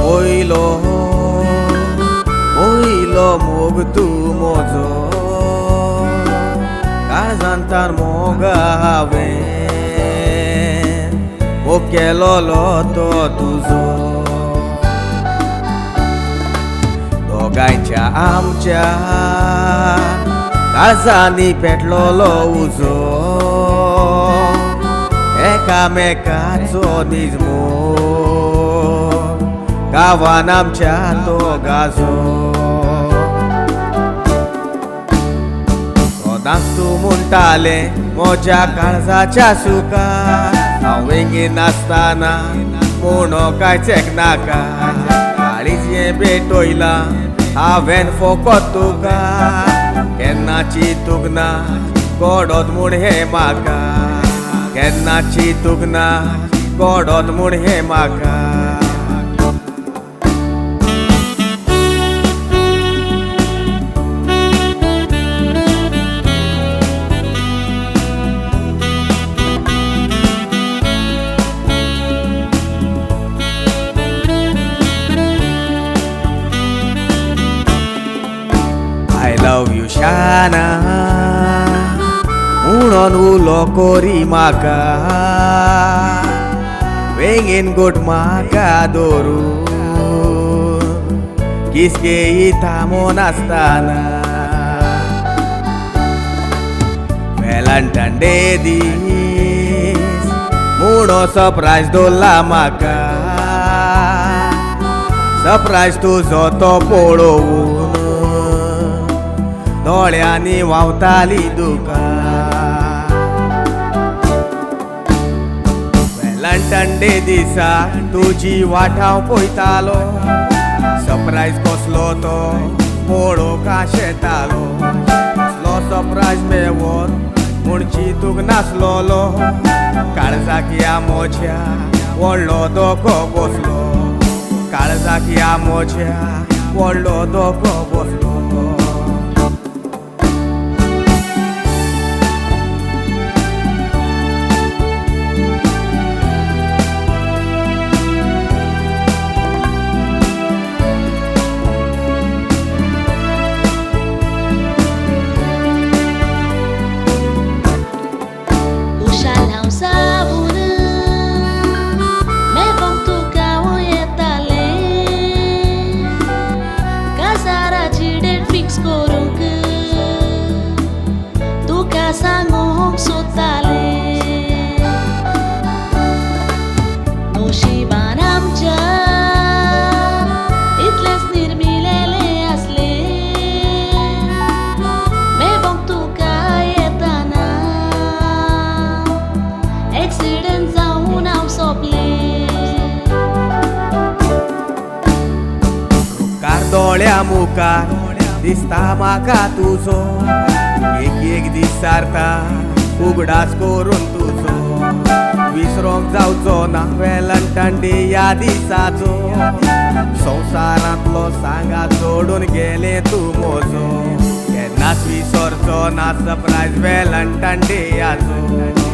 पयलो पयलो मोग तूं म्हजो काळजांतार मोगा हांवें मोग केलोलो तो तुजो दोगांयच्या आमच्या काळजांनी पेटलोलो उजो एकामेकाचो निजमो गांवान आमच्या तो गाजो सदांच तूं म्हणटाले म्हज्या काळजाच्या सुखार हांव वेंगीन आसतना म्हणो कांयच नाका काळीज हें भेटयलां हांवें फकत तुका केन्नाची तुक ना गोडोत म्हूण हें म्हाका केन्नाची तुक ना गोडोत म्हूण हें म्हाका I love you Shana म्हणून उलो कोरी म्हाका वेंगेन गोट म्हाका धरून किसके थांबोन आसतना वेलंटायन डे दीस म्हणून सरप्रायज दवरला म्हाका सरप्रायज तुजो तो पळोवन दोळ्यांनी व्हांवताली दुका वेलंटायन डे दिसा तुजी वाट हांव पळयतालो सरप्रायज कसलो तो पळोवंक आशेतालो कसलो सरप्रायज मेळोन म्हूण चिंतूंक नासलोलो काळजाक ह्या म्हज्या व्हडलो धोको बसलो काळजाक ह्या म्हज्या व्हडलो धोको बसलो सांगूंक सोदतालें नशिबान आमच्या इतलेंच निर्मिलेलें आसलें मेळोंक तुका येताना एक्सिडेंट जावन हांव सोंपलें रुखार दोळ्या मुखार दिसता म्हाका तुजो एक दीस सारता उगडास करून तुजो विसरोंक जावचो ना वेलंटायन डे ह्या दिसाचो संवसारांतलो सांगात सोडून गेलें तूं म्हजो केन्नाच विसरचो ना सरप्रायज वेलंटायन डे हाचो